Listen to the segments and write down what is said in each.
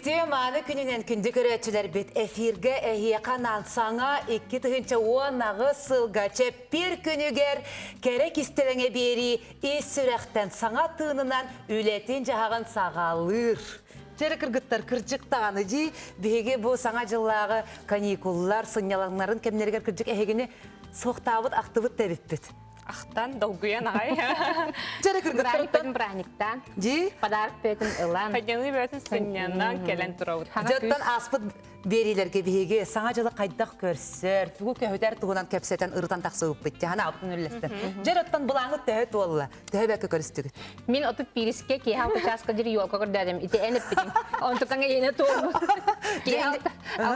Ити маны күнінен күнді көрәтшілер бет эфирге әйеқанан саңа 2 тұғынша 10 сылғача бір күнігер керек істеліңе бері ес сүрәқтен саңа тыңынан үлетін жағын сағалыр. Жәрі кіргіттар кірчіктағаны жи, беге бұл саңа жыллағы каникуллар, сынялаңларын кәмнергер кірчік әйгені соқтабыт, ақтыбыт тәбіппет. Ақтан долгуян ағай. Жәрі кіргіттар Бәрін бірәніктен, подарық бетін ұлан. Қайдені бәтін сыняндан кәлін тұрауыд. Жаттан аспыт берилерге беге саңа жылы қайдақ көрсір, түгі көйдер тұғынан көпсетен ұрытан тақсы ұп бітті, хана аптын үлістен. Жаттан бұлаңы тәйт олы, тәйбәкі көрістігі. Мен отып пириске кейхал кычасқа жүрі елқа көрдәдім, ите әніп бітін. Он тұқаңа ені тұрмы. Кейхал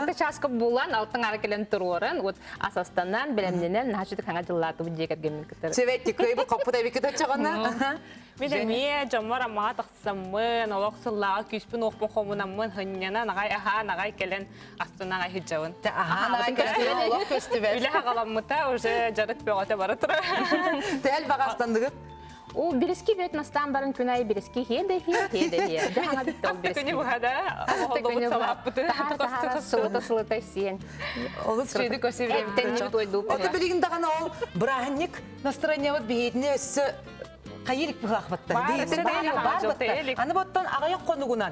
кычасқа бұлан, алтын аракелен тұруырын, асастанан, білемденен, нәшіді қаңа жыллаты бұд жекерген мен күттір. Себетті көй бұл қопыда бекет өтчіғына. Мен жамар ама тақсамын, олақ сыллаға күйспін оқпын қомынамын, хынняна нағай кәлін астына ағай хиджауын. Үлі ағаламыта уже жарық бөғата бары тұра. Тәл бағастандығы? О, бириски бет настан барын күнай бириски хеде. Даңа битті ол бириски. Күні бұғада, олығы салап бұты. Тахар сылыта сен. Олыз шейді көсе беремін. Оты білігін дағана ол бұрағынник настроение вот бейетіне өсі қайырік бұғақ баттар. Аны боттан ағайық қонығынан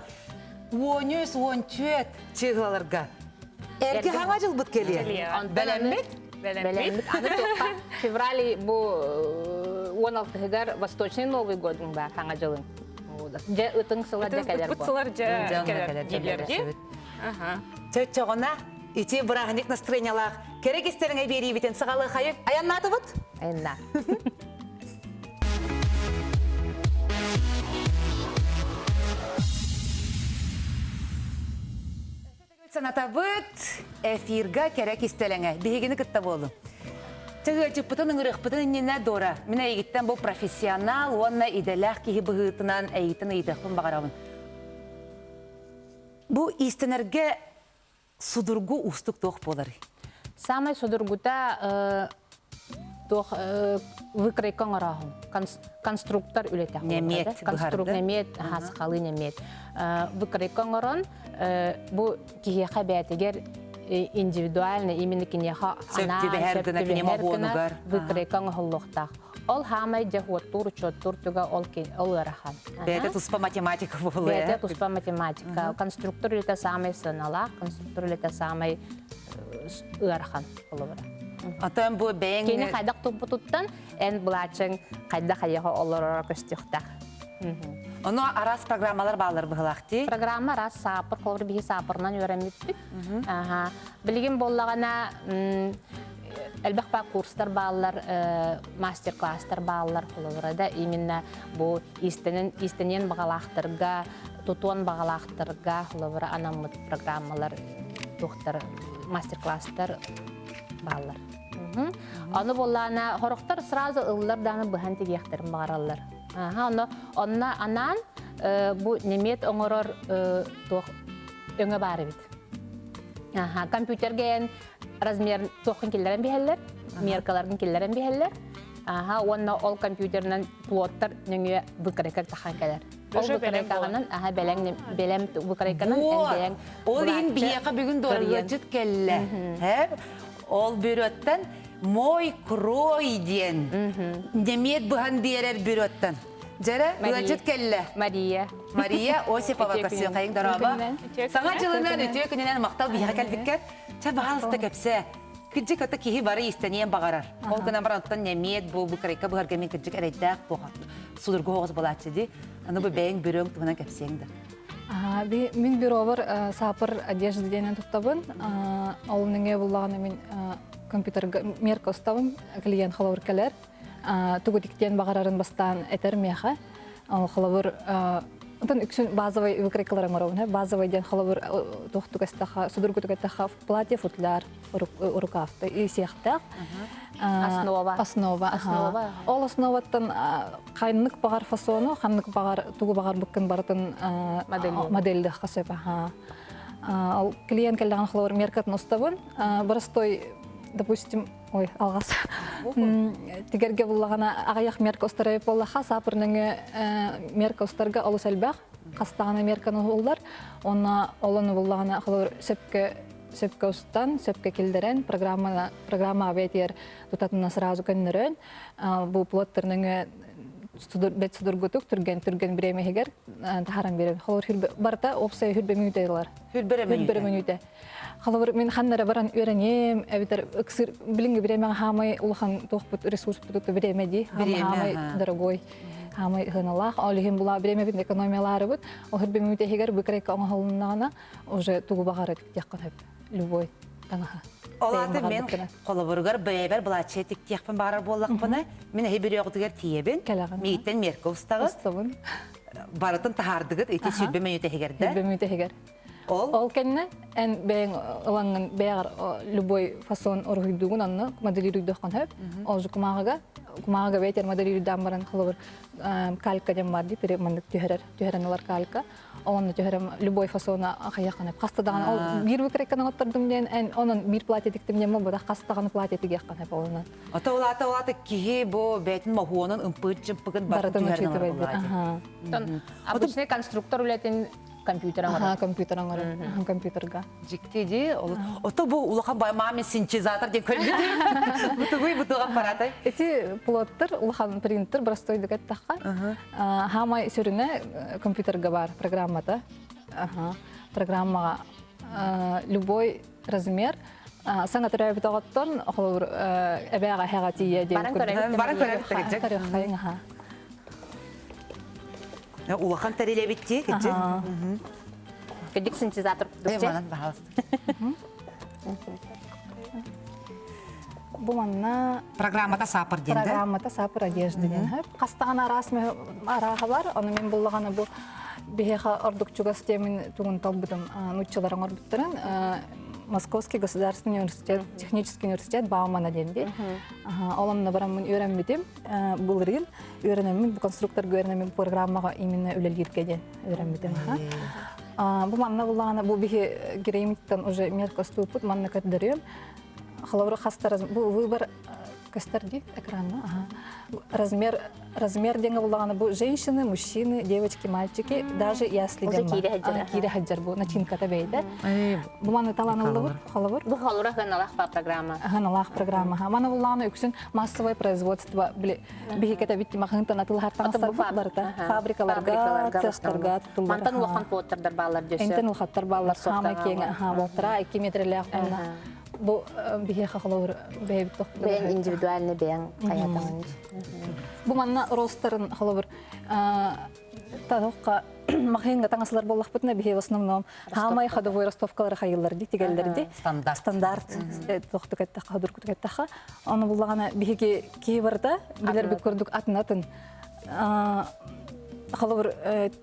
13-14 чиғыларға. Әрге хаңа жыл бұт келе? Бәлембет? Бәлембет. Аны тоққа феврали бұл 16-ғығар Восточный Новый годың ба хаңа жылың. Жа ұтың сылар жа кәлер бұл. Бұтсылар жа кәлер елерге. Төт жоғына, ити бұрағынек настроениялақ. Керек істеріңе бері бітен сығалы қайық. Аяннаты бұт? Аянна. Санатабыт эфирга керек истелеңе. Бейгені күтті болу. Тігі жүппітін ұңырықпытын үніне дора. Міне егіттен бұл профессионал, онына иделәқ кейі бұғытынан әйгіттін ұйдықпын бағарауын. Бұл истенерге судыргу ұстық тоқ болар. Самай судыргута выкройкан арахын. Конструктор үлетек. Немет. Немет, хасқалы немет. Выкройкан аран, бұл кейеқа бәтігер индивидуальны, именно кенеха ана, выкройкан ғыллықтақ. Ол хамай жахуаттур, чоттур түгі ол арахан. Бәді тұспа математика болу. Бәді тұспа математика. Конструктор үлеті самай сыналақ, конструктор үлеті самай арахан болу бара. Атан бұл бәйін... Кені қайдақ тұпы тұттан, ән бұлачың қайдақ аяғы олар көстіқтақ. Оны арас программалар бағалар бұғылақты? Программа арас сапыр, қолыр бігі сапырынан өреметтік. Білген болағана әлбәқ бақ курстар бағалар, мастер-кластар бағалар қолырада. Именно бұл истенен бағалақтырға, тұтуан бағалақтырға қолыры анамыт программалар, мастер-кластар бағалар. Оны болағана хорықтар сразу ұлылар даны бұхан тегектерін бағаралар. Онна анан бұл немет оңырыр өңі бары бит. Компьютерген размер тоқын келдерін бейелер, меркалардың келдерін бейелер. Онна ол компьютернен плоттар нөңе бұқырекак таққан келер. Ол бұқырекағынан бәлем бұқырекағынан әндеген ол ең бияқа бүгін дорығы жүт келі. Ол бүйрөттен мой крой ден. Немет бұған берер бүйрөттен. Жәрі, бұға жүт келі? Мария. Мария Осипова көсіен қайың дораба. Саңа жылынан өте күнінен мақтал бияқа кәлбіккер. Ча бағалысты көпсе. Күджік өті кейі бары істенен бағарар. Ол күнен барантан немет бұл бұқырайқа бұғаргемен күджік әрейдәқ бұғат. Судырғы оғыз болатшы де. Аны бұл бәйін бүйрөң тұғынан көпсеңді. Мен бюровар сапыр одежды денен тұқтабын. Ол ніңе бұлағына мен компьютер мерка ұставын клиент қалауыр кәлер. Тугутиктен бағарарын бастан әтер меха. Қалауыр үксін базовый выкройкаларың орауын. Базовый ден қалауыр тұқтығыстаға, судырғы тұғыстаға платье, футляр, рукавты, есектақ. Основа. Ол основаттан қайынлық бағар фасону, қанлық бағар, туғы бағар бүккін барытын модельді қасөп. Клиент кәлдіған қалауыр меркатын ұставын. Бірістой, допустим, алғас. Тегерге бұлағана ағаяқ мерка ұстарайып болаға, сапырныңы мерка ұстарға олыс әлбәқ. Кастаган Американы олар, онна оланы буллагана холор сөпкө устан, сөпкө келдерен программа бетер тутатына сразу көннөрөн. Бу плоттернең бет судургутук түрген биремегер тахаран берем. Холор барта опция хүрбе мүйтелер. Хүрбе мүйте. Холор мен ханнара баран өренем, әбитер ыксыр билинге биреме хамай улхан тохпут ресурс путу биремеди, хамай дорогой. Хамай хыналах, алихим була биреме бит экономиялары бут. О хүрбе мүйтегер бекрек аңа уже тугу багары тиккан хеп. Любой таңаха. Оларды мен қолыбырғар бәйбәр бұлатшы тектекпін бағарар болақпыны. Мен әйбір оғдығар тиебін. Мейттен Мерковстағы. Барытын тахардығыд, әйте сүрбе мүйті егерді. Сүрбе мүйті егер. Ол кәнне, ән бәйін ұлаңын бәйғар любой фасон орғыйдығын анны моделируйдыққан хөп. Ол жу кумағыға бәйтер моделируйдан баран қолыбыр калька дем бар дейді, мандық түйерен олар калька. Оны түйерем любой фасона ақаяққан хөп. Қастадаған, ол бір бүкіреккен оңаттырдым ден, ән оның бір платетіктім дем бұл, бұда қастадаған платетігі яққан хөп олынан. Ата кеге бұл бәйтін мағуының үмпыт-жымпығын бартын түйерен олар. Обычный конструктор үлетін компьютерга. Жиктеди, ото бу улахан мамин синтезатор деп көрмеді. Бутугуй бутуга аппараты. Эти плоттер, улахан принтер простой дегет таха. Хамай сүрүнө компьютерга бар программата. Программага любой размер саңа төрөбү тоготтон холор эбега хагатия деп көрдүм. Барын көрөбү. Улахан тәреле битти, кетті. Көдік синтезатор күтті. Бұл манна... Программата сапыр денді? Программата сапыр одежды ден. Қастаған араға бар, оны мен бұллағаны бұл бейеға ордукчуға стемін туғын талбыдым нұтчыларын ордуктырын. Московский государственный университет, технический университет Баумана денде. Оламна барамын өйренбетем, бұл рыл. Өйренемін, бұл конструкторға өйренемін программаға именно өлелгерге ден өйренбетем. Бұл манна бұлағана, бұл бейе кереймиттен уже меркосту пұт, манна көтдірем. Халавры қастар, бұл выбор көстер дейді экранна. Размер денге бұлағана, бұл женщины, мужчины, девочки, мальчики, даже ясли денге. Кире хаджар бұл, начинката бейді. Бұл маны таланылы бұл, халавр? Бұл халавры ғаналақ па программа? Ғаналақ программа. Маны бұлағана өксін массовое производство, бейі кәті бітті мақыңтан атылғартаңыстар бұл барыта. Фабрикаларға, цехтарға тұтылдар. Мантан ұлған плоттердар балар дөсі? Энтен ұлғаттар балар, хамай кең, болтыра, 2 метрлі ақуына. Бұл бейі қақылауыр бейі біттіқ. Бейін индивидуальны бейін қаятамын. Бұл манна ростарын қалауыр тадоққа мақиынға таңасылар болақ бұтына бейі в основном хамай ходовой ростовкалары қайылар дейді тегелдерді. Стандарт тоқты кәттіқ, қадыр күті кәттіққа. Оны бұлағана бейге кей барда білер бі көрдік атын. Халавр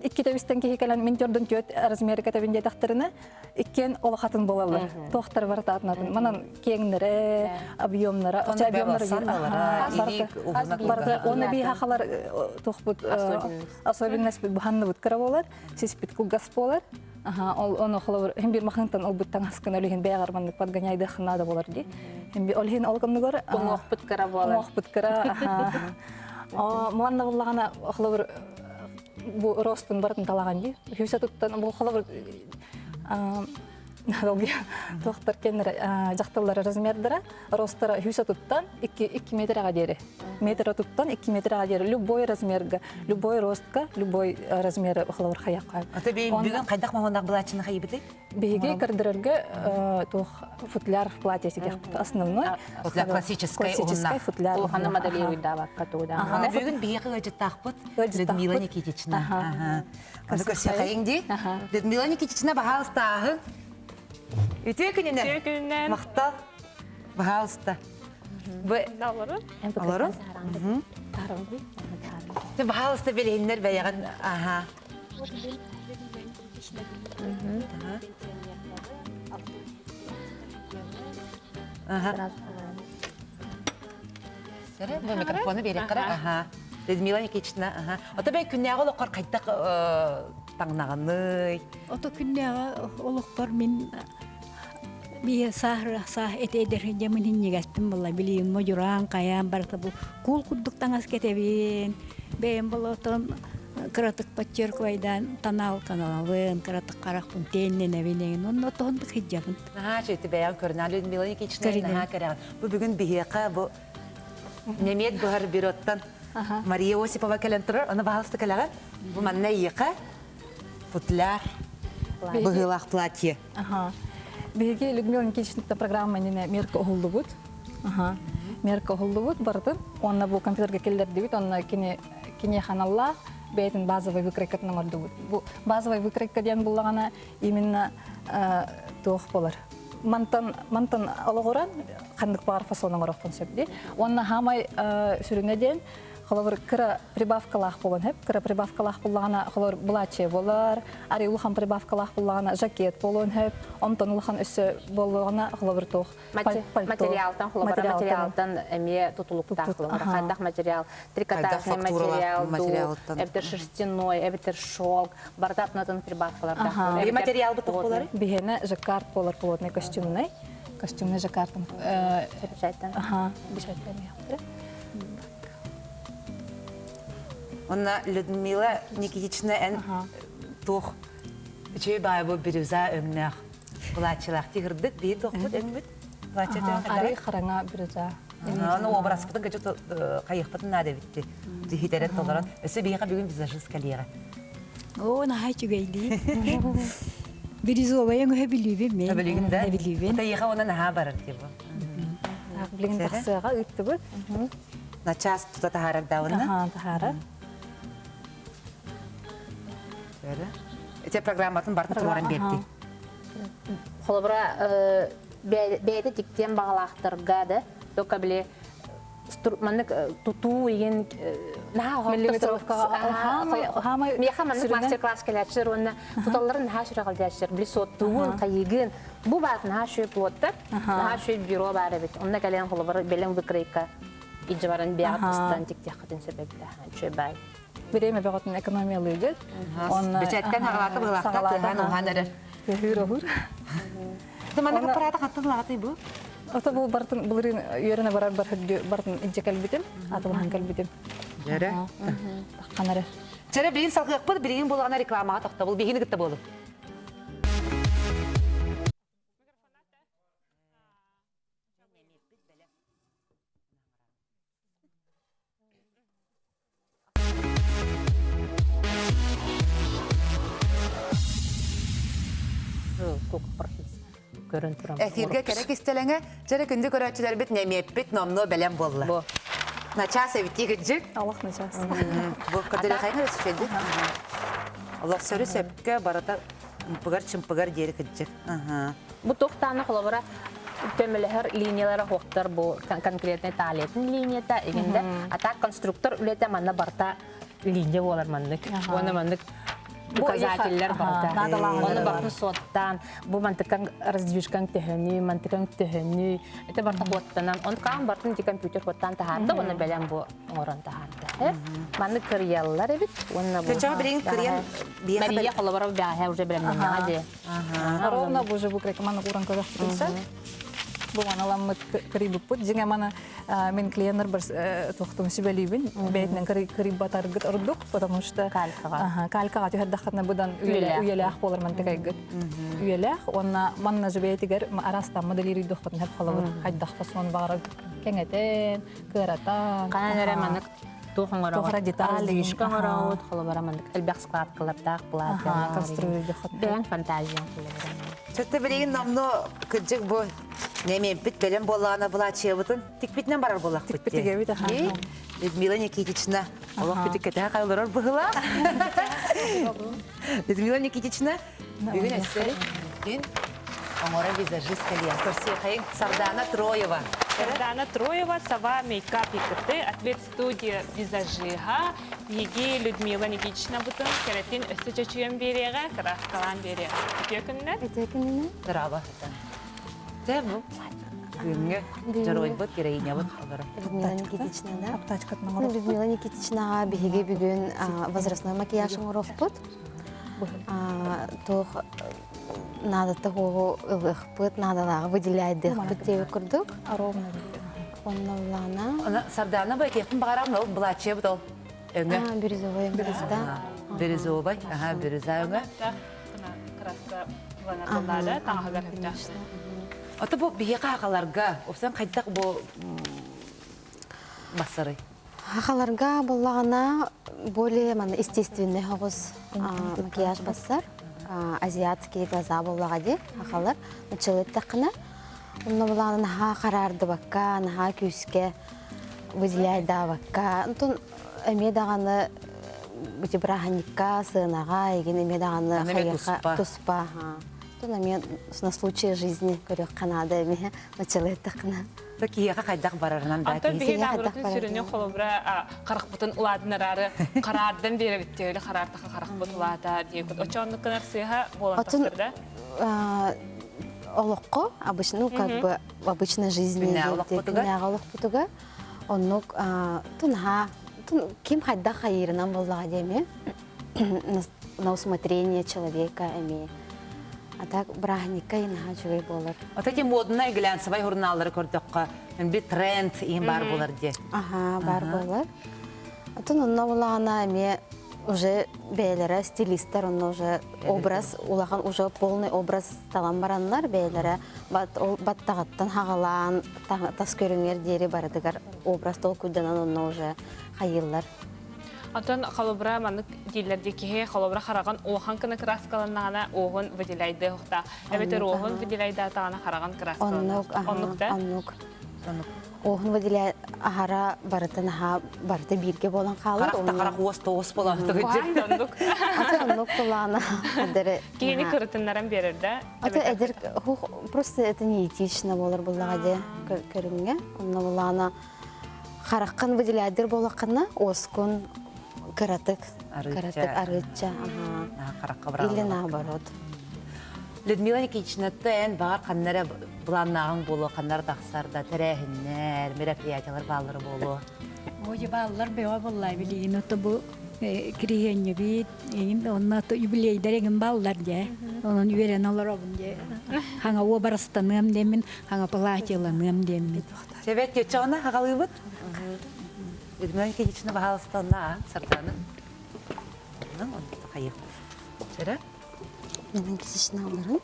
икки табистен кеһи калан мен төрдөн төт размери катабинде тахтырына иккен олахатын болалар. Тохтар бар таатнатын. Манан кеңнере, объемнары, барда оны би хахалар тохбут особенность буханны бут караболар, сиспит кугас болар. Ол оны халавр hem bir махынтан ол буттан хаскан олеген бәгарманны подгоняйды хнада болар ди. Hem bir олген алган гөр оңохпут караболар. Оңохпут кара. Манна буллагана халавр bu rostun barın talağan di. Hüsa tuttan bu xalabır Тоқтар кенер жақталары размердері, ростары хүйса тұттан 2 метрға дері. Метр тұттан 2 метрға дері. Любой размерға, любой ростқа, любой размері ұқылауыр қаяққа. Ата бүгін қайдақ мағонақ бұлатшыны қайы біті? Бейге кірдірерге футляр в платье основной. Футляр классический футляр. Улханы моделируйда баққа тууда. Ана бүгін бейге өжеттақ бұт Людмила Никитична. Аны көрсе қайыңды? Людмила Никитична бағалыстағы. Үтіе күнінен? Мақтал. Бағалысты. Алары? Алары? Бағалысты белейінлер бәйіған. Бұл микрофоны берек қара. Людмила Никитична. Ота бәй күннәғі олыққар қайттақ таңнағаны. Ота күннәғі олыққар мен бие сах этедер демин хиннегаспин болла билиин мojuraan каяан барта бу кул куддуктан аскетебин бем болотон кыратык подчеркивайдан танал каналавын, кыратык каракпын теннен әвенеген, онно тоғындық хиджабын. Чөйті бәян көрінен Людмила Никитична Көрінен. наға көріған. Бұл бүгін бігеқа, бұл немет бұғар бюроттан Мария Осипова кәлін тұрыр, оны бағалысты кәліға. Бұл манна еқа, футляр, бұғылақ платье. Биһиги Людмила Никитична программа нене мерка оһуллубут. Мерка оһуллубут бардын. Онна бу компьютерге келдер дебит, онна кине ханалла бейтин базовый выкройкат намардубут. Бу базовый выкройка ден буллагана именно тоох болар. Мантан алогоран кандык бар фасонун ороктон сөпди. Онна хамай сүрүнеден холор кыра прибавкалах болон хеп, кыра прибавкалах буллагана холор булаче болар, ари улхан прибавкалах буллагана жакет болон хеп, онтон улхан өссө болгана холор тоох материалтан материалтан эме тутулуктак кандак материал, трикотажный материал, эбтер шерстяной, эбтер шелк, бардатнатын прибавкаларда. Бери материал бутук болары? Бихене жаккарт болар полотный костюмный жаккартын. Печаттан. Печаттан яптыр. Онна Людмила Никитична ән тоқ үчей бай бұл бірюза өңнәқ бұлатчылақ тегірдік бей тоқ бұд өңбіт. Ари қараңа бірюза. Оны образ бұтын көчі қайық бұтын нәді бітті. Дүйхетерін толырын. Өсі бейға бүгін визажист кәлеға. О, нахай чүгейді. Бірізовая өңі білуі мен. Білігін да? Білуі. Тайыға оны наға барыр деп. Білігін тақсыға үтті бұд. На час тұта тахарак дауынна? Тахара. Эти программатын бартын тұрғаран берді. Холобра бәйді тіктен бағалақтырға да, тоқа біле маннык туту еген меха маннык мастер-класс келәтшір, онна туталарын наға шүрі қалдәтшір, біле соттуын, қайығын. Бұ бат наға шөп өтті, наға шөп бюро бәрі бет. Онна кәлен холобра белен бүкірейка иджаварын бәғатыстан тіктен қытын сөбәкті шөп бәй. Береме бәғатын экономиялы үгіт. Бәчәттен ағалаты бұлақта тұған оғаныры. Хүр-охур. Думанығы параты қаттың лағаты бұл? Ота бұл бартын бұлырын үйеріне барар бартын инче кәлбітім, атылған кәлбітім. Жәрі? Қанары. Жәрі білген салқық бұл, білген болғана рекламаға тоқта бұл, бейгені күтті болу. Эфирге керек істеліңі, жәрі күнді көрәтшілер біт немеп біт номно бәлем болы. Начас әвітті күджік? Аллах начас. Бұл қадыры қайын өсішеді? Аллах сөрі сөпкі барата чымпығар дері күджік. Бұл тоқтаны қолабыра төмілігір линиялары хоқтар бұл конкретный талетін линията егенде. Ата конструктор үлеті манна барта линия болар маннык. Оны маннык указательлер барда. Оны бартын соттан, бұл мантыкан раздвижкан төхіні, мантыкан төхіні. Это барта хоттанан. Он каан бартын ди компьютер хоттан тахарды, оны бәлем бұл орын тахарды. Манны кырьялылар ebit. Көчаға білген кырьян бейіға Мария қолабыра бәхе уже білемнен наға. Ровно бұл же бұл крекаманы құран көзақ тұрса. Бұл аналамы кірібіп бұд. Жеңе мана мен клиенттер бір тоқтым сөбәлейбін. Бәйтінен кіріб батарғыт ұрдық, потому что калькаға түйердіқатына бұдан үйелі ақ болыр мантықай ғыт. Үйелі ақ, онна манна жөбәйтігер арастан моделері доқтатын әп қалабыр. Қайдақ фасон бағыры кәңетен, кыратан. Қанан әрі манық Тухара детали. Ишкан орауд, қолабыра манық әлбәқ складкалардақ бұлады. Конструир жоқыт. Бәң фантазиян қолабыра. Сөтті білеген номно күджік бұл немен біт бәлем болағына бұла чие бұтын тік бітінен барар болақ бұтте. Тік бітіге біті. Людмила Никитична. Олақ біті кәтіға қайлырар бұғыла. Людмила Никитична. Бүгін әстері. Бүгін оңора визажист кәлия. Көрсе қайын Сардана Троева. Сардана Троева, сава мейкап икты, ответ студия визажига, еге Людмила Никитична бұтын, кәрәтін өсті чөчуен береға, қырақ қалан береға. Өтекіннен? Дыраба. Тәбі. Бүгінгі жарой бұт, керейіне бұт. Людмила Никитична, да? Аптачкатның ұрық. Людмила Никитичнаға бігі бүгін возрастной макияжың ұрық бұд. Тоқ надаты ғоғы ұлық бұд, надалағы выделяйдық бұд деу күрдік. Ровно біті. Онна Сардана бұй кепін бағарам, бұл бұлаче бұт ол. Өңі. бирюзовый, да? Бирюзовый, ага, бирюзовый. Краска ванадалада таңағар хүтәсі. Ата бу бие қағаларға, осан қайдақ бу басары. Хахаларга боллагана более естественный хогус макияж басар. Азиатские глаза боллагади хахалар училеттакына. Онно боллагана ха карарды бакка, наха күске выделяйда бакка. Антон эмедаганы бутибраханикка сынага, еген эмедаганы хайырга туспа. Тон мен на случай жизни көрөк канада эме училеттакына. Киеға қайдақ барарынан да Антон кейсе. бейін ағырытын сүріне қолыбыра қарық бұтын ұладын арары қарардан бері біттеуілі қарартықы қарық бұт ұлада дейкіт. Очауынды қынар сыйға болан тақсырда? Олыққо, обычно, как бы в обычной жизни. Олық бұтыға. Онық, кем қайда қайырынан болаға деме, на усмотрение человека эме. А так брахника инага жүгей болар. Отаки модный глянцевый журналлары көрдіққа, бір тренд ең бар болар де. Ага, бар болар. Атын онна болағана эме уже бейлері, стилистер, онна уже образ, улахан уже полный образ талан баранлар бейлері. Баттағаттан хағалан, тас көріңер дері бардығар образ тол күдданан онна уже қайылар. Антон қалыбыра манық дейлерде кеге қалыбыра қараған оған кіні краскаланағана оғын выделяйды ұқта. Әбетер оғын выделяйды атағана қараған краскаланағана. Оннук. Оғын выделяй ағара барытын барыты бірге болан қалыр. Қарақ оғыз болан. Оннук болана. Кейіні күрітінлерін берірді. Әдір, просто это неэтично болар болағаде көрінге. Онна болана қараққан выделяйдыр болаққына оскун Каратык, арыча, или наоборот. Людмила Никитична, тен бағар қаннары бұланнағың болу, қаннар тақсарда, тәрәхіннер, мероприятиялар балары болу. Ой, балалар бева боллай билейін, оты бұл кірігенне бейт, онна юбилейдер егін балалар де, onun üveren alarabın de. Hanga o barastanım demin, hanga platiyalanım demin. Evet, geçana haqalıyıbıt. Людмила Никитична бағалыстанна, сартаны. Onu da қайық. Жәрі? Менің Никитична алырын.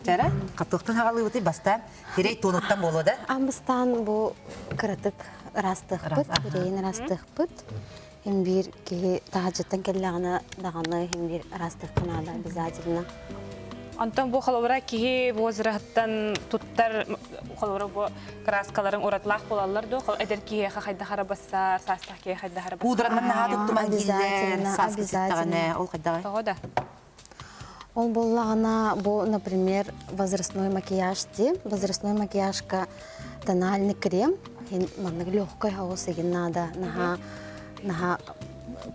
Жәрі? Қаттықтың хақалıyıбыты бастан, керей тонуттан болу да? Амбыстан бұл кыратык растық бұд, керейін растық бұд. Hem bir ki tahacıttan kellağına dağını hem bir rastıq kınada обязательно. Антон bu xalobra ki возрастан туттар xalobra bu краскаларын уратлах болалар да. Эдер ки хайда харабаса, састах ки хайда харабаса. Пудраннан надыктыман килдер, саскыттағаны, ол қайдағы? Тоғода. Ол болағына, например, возрастной макияж де. Возрастной макияжка тональный крем. Маннық легкой хаусы надо. Наха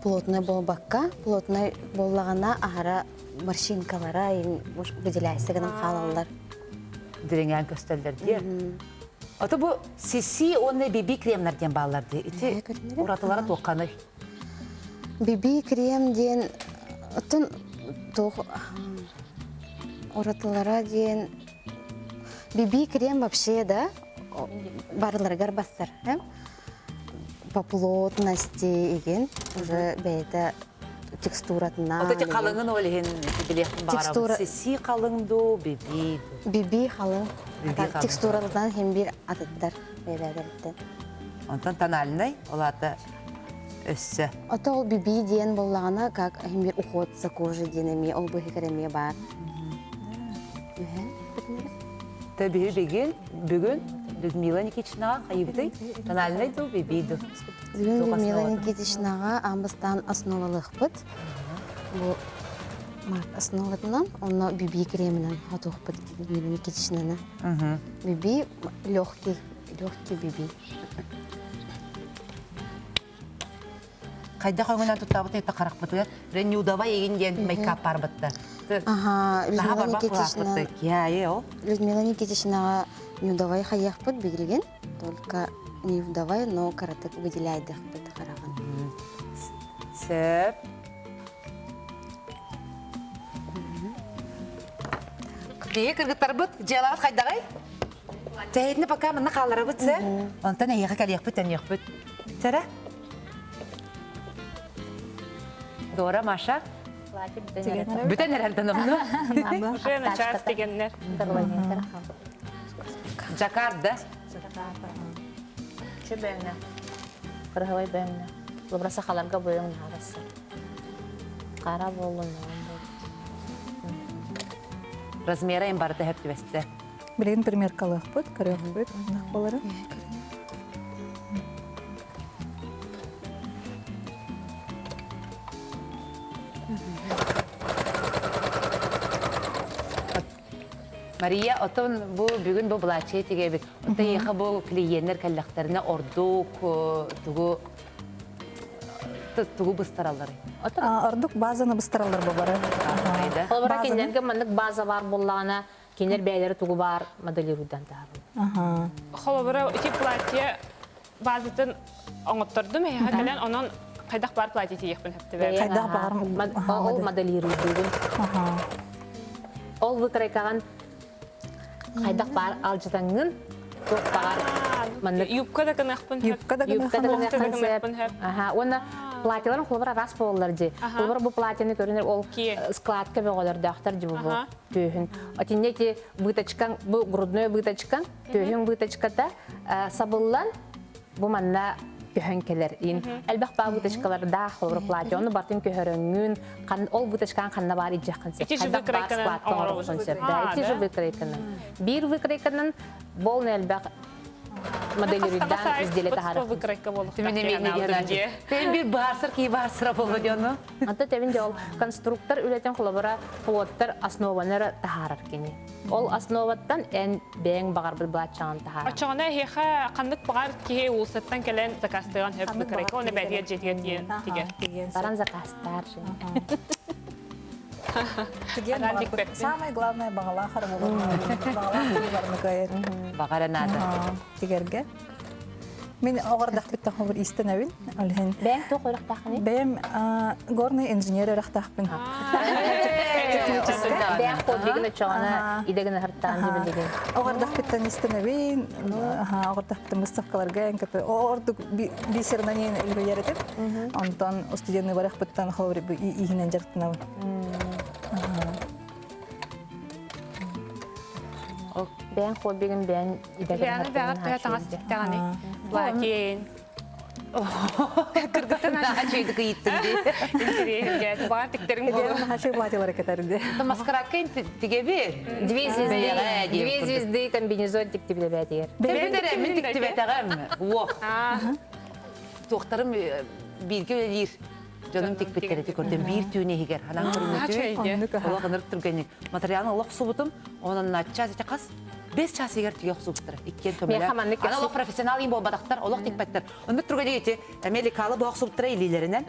плотный болбакка, плотный болағына ағара морщинкалара выделяйся гынан қалалар. Диренген көстелдер де. Ото бұл сиси оны биби кремлерден балалар де. Ити уратылары тоққаны. Биби крем ден, отын уратылара ден, биби крем вообще да, барларгар бастар. По плотности еген, уже бейді текстуратына. Вот эти қалыңын олеген білектің бағарабын. Сиси қалыңду, биби. Биби қалың. Текстуралыдан hem bir атыттар бейдәдірді. Онтан тональный, ол аты өссі. Ота ол биби ден болағына, как hem bir уход за кожей денеме, ол бұхи кәреме бар. Табиғи бүгін Людмила Никитичнаға қайыбыды, тональный ду, биби ду. Людмила Никитичнаға амбыстан основалық бұд. Бұл основатынан, оны биби кремінен атуқ бұд Людмила Никитичнаны. Биби легкий биби. Қайда қойғынан тұттабыты еті қарақ бұты, рен неудава егенген мейкап бар бұтты. Ага, Людмила Никитичнаға неудавай қаяқ бұд бігілген, только неудавай, но каратык выделяйды бұд қараған. Сөп. Дейі кіргіттар бұд, желағыт қайдағай? Тәйетіні пока мұнна қалары бұд, сәр? Онтан әйеға кәлеқ бұд, әнеқ бұд. Сәрі? Дора, Маша. Платье бүтән Бүтән әрәрден ымны. Уже на час дегеннер. Джакарда. Чө бәңнә. Кыргылай бәңнә. Лыбраса халарга бойың нарасы. Кара болын. Размера им барды хәп тибәсте. Билеген примеркалык бут, көрөк бут, болары. Мария, отон бу бүгүн бу блаче тигебит. Ота яха бу клиенттер каллактарына ордук тугу быстаралары. Ордук базаны быстыралар болары. Холбара кинерге маннык база бар буллана, кинер бәйләре тугу бар моделирудан тагы. Холобра ити платье базытын оңоттырдым. Хәкәлән онон кайдак бар платье тиекпен хәптебе. Кайда бар? Ол моделирую бүгүн. Ол выкрайкаган кайдак бар алжытаңын тук бар маннык Юбка да кынакпын. Юбка да кынакпын. Ага, оны платьеларын холбара рас болалар ди. Холбара бу платьяны көрүнөр ол складка бөгөлөр дактар ди бу түйүн. Атиннети бытачкан бу грудной бытачкан, түйүн бытачката сабыллан бу манна көһөнкелер ин. Әлбәк ба бытачкаларда холбара платья оны бартын көһөрөнгүн, ол бытачкан канна бар иҗаккан сеп. Ити же выкрайканы. Бир выкрайканын бол әлбәк моделирудан изделет ахара. Выкрайка болуп. Тен бир барсыр ки барсыра болду жону. Ата тебин жол конструктор үлетен холобара плоттар основалары тахарар кини. Ол основаттан эн бең багар бир блачан тахар. Ачыгына хеха кандык багар ки улсаттан келен закастыган хеп выкрайка. Оны бәдия жетген тиге. Баран закастар. Самое главное багала хар болу. Багала кайыр. Багара надо. Тигерге. Мен огордак биттен хобыр истенебин. Алһен. Бең то койрак тахны. Бем горный инженер рахтахпын. Бең подбигне чана идегне хартан дибилеген. Огордак биттен истенебин. Огордак биттен мустафкаларга энкепе ордук бисернанен үлгеретип. Онтон студентны барак биттен хобыр игинен жартынабын. Бең подбиген бең идегне Yani bana tangas tangani. Lakin Кыргызстан ачыйды кыйттын ди. интерьерге бар тиктерин болу. Хаши платьялар кетерди. Маскарадка тиге бир. Две звезды комбинезон тиктибиле бәдигер. Бебедер мен тиктибетагам. Во. Тоқтарым бирге элир. Жаным тик биткерети көрдüm бир түйне хигер. Анан көрүнүтү. Алла гынырып турган материалны Алла субутум. Онан нача кас 5 час егер түйек сугуттыр. Иккен көмөлө. Ана Алла профессионал им болбадактар, Алла тикпеттер. Онда турган эти Америкалы бок сугуттыр илилеринен.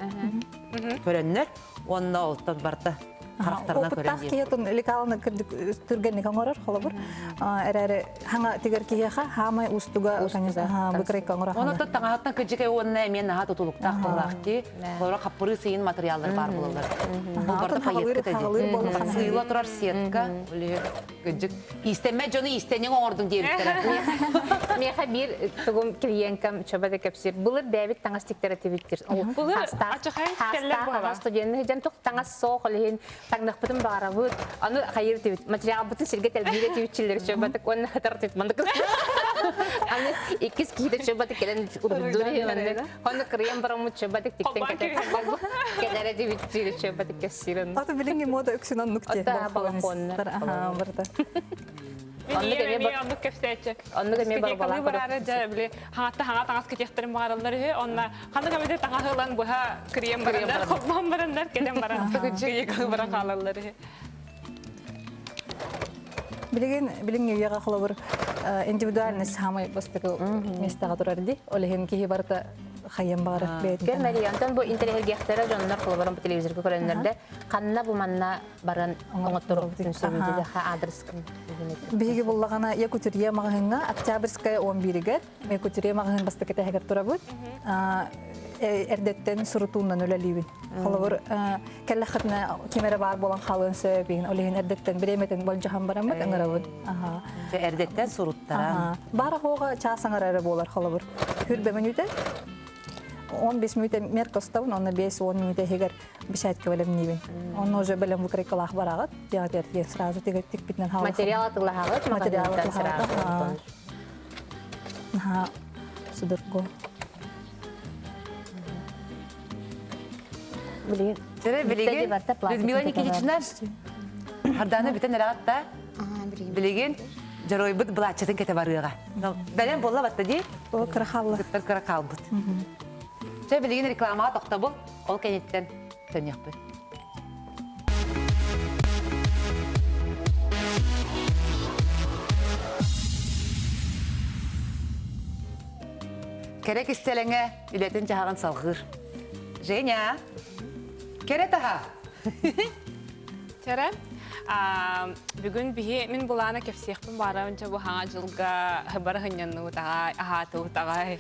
Көрөннөр. Онна олтон барта. Характарына көрөндү. Опыттак киетин лекалны түргенни каңорор холобур. Эрере ханга тигер киеха хамай устуга конечно быкрай каңора. Оны да таңаттан кыжыгы онна мен ха тутулуктак болакти. Олар капыры сыйын материалдар бар булалар. Бул барда кайык сыйла турар сетка. Уле кыжык. Истеме жону истенең ордун дебиттер. Меха бир тугум клиенткам чабада кепсир. Булыр бәбит таңастиктер атибиттер. Булыр ачыхай келлер була. Студентны жан тук таңас соолин таңдак бутун барабыт. Аны хайыр тибит. Материал бутун сирге телбире тибитчилер чабатык онна хатар тит мандык. Аны икис киде чабатык келен урдури мандык. Аны крем барамут чабатык тиктен кетет. Келере тибитчилер чабатык кессирен. Аты билинги мода өксүнөн нукте. Ата балконнар. Барда. Онны кепсече. Онны кеме бар бала. Барары да биле хаңатта хаңат таңас кетектерин баралар хе. Онна кандай кемеде таңасылан буха крем баралар, копман баралар, келем баралар. Тыгыжы бара калалар хе. Билинги яга холобур индивидуальность хамай бастыгы местага турарди. Олеген кихи барта хайям бары бет. Германия антон бу интерьер гехтера жоннар холобуран телевизорга көрөннөрдө канна бу манна баран оңоттуруп сүрүдү ха адрес ким. Биги буллагана Якутия магазинга Октябрьская 11-ге Якутия магазин бастыгы тегер турабыт. Эрдеттен сурутунан өлелибин. Холобур келлахатна кемере бар болан халын сөбин. Олеген эрдеттен биреметен болжахан барамыт аңарабыт. Эрдеттен суруттара. Бара хога часаңарары болар холобур. Хүрбемен үтө. 15 минут мерка ставын, оны 5-10 минут хегер бишайтка белем нибин. Оны уже белем выкрикалах барагат, театр тиген сразу тик битнен хала. Материал атылахагы, Материал материал атылахагы. Ага, судырго. Билген. Tere bilgin. Людмила Никитична. Hardana biten eratta. Bilgin. Jaroy bud blachатын kete barıga. Belen bolla batta di. O kırxallı. Gıttar kıra kalbut. Şey bilgin reklama toxta bu. Ol kenetten tönyak bu. Kerek istelenge iletin çağın salgır. Женя. Керет аха. Тәрі, бүгін бігі мен бұлана кепсеқпін барауынша бұл хаңа жылға бар ғынянны ұтағай, ағаты ұтағай.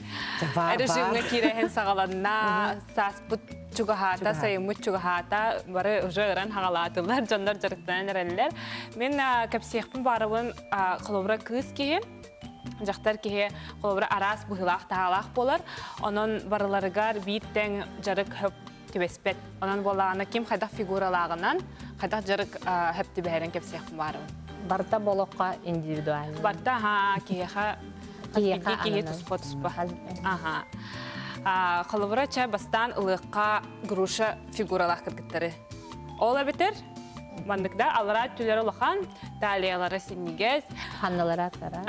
Әрішіңі керейін сағаланна, сас бұт чугахата, сайымыт чугахата, бары ұжы ұран хағалатылар, жандар жарықтан әрелер. Мен кепсеқпін барауын қылыбыра кыз кейі, жақтар кейі қылыбыра арас бұғылақ тағалақ болар. Оның барыларығар бейттен жарық хөп тибеспет. Онан болағына кем қайдақ фигуралағынан, қайдақ жарық хөпті бәрін кепсеқпін барауын. Барта болохқа индивидуально. Барта кейіға кейі тұспа. Қалыбыра чай бастан ұлыққа груша фигуралақ кіргіттері. Ола бетер, мандықда алыра түлері ұлыған, талиялары сенегез. Ханналары аттара.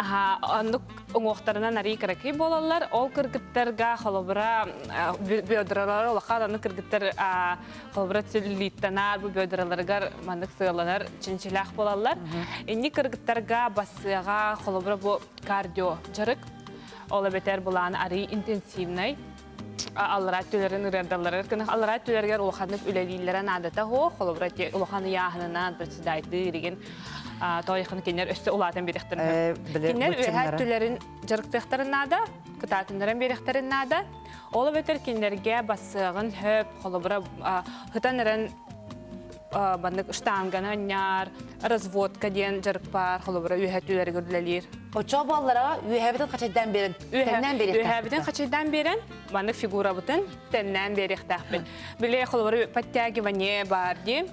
Андық оңуқтарынан арий кірекей болалар. Ол кіргіттерға қалыбыра бөдіралары ұлыған, аны кіргіттер қалыбыра целлюлиттанар, бұл бөдіраларығар мандық сығыланар чинчилақ болалар. Энни кіргіттерға басыға қалыбыра бұл кардио жарық. Ола бетер бұланы арий интенсивнай. Алларат түлерін үрердалары. Алларат түлергер ұлықанып үлелейлерін адата хоқ. Қолыбырат ұлықаны яғынынан бір сідайды деген тоғықын кенер өсті ұлатын беректерін. Кенер үйәт түлерін жарықтықтарын ада, күтатындарын беректерін ада. Олы бетер кенерге басығын хөп, қолыбыра хүтанырын бандык штанганы анняр, разводка ден жарық бар, қолыбыра үйәт түлері көрділелер. Очо баллара үйәбітін қачайдан берін, тәннен берек тәқпін. Үйәбітін қачайдан берін, бандык фигура бұтын тәннен берек тәқпін. Біле қолыбыра подтягивание бар де,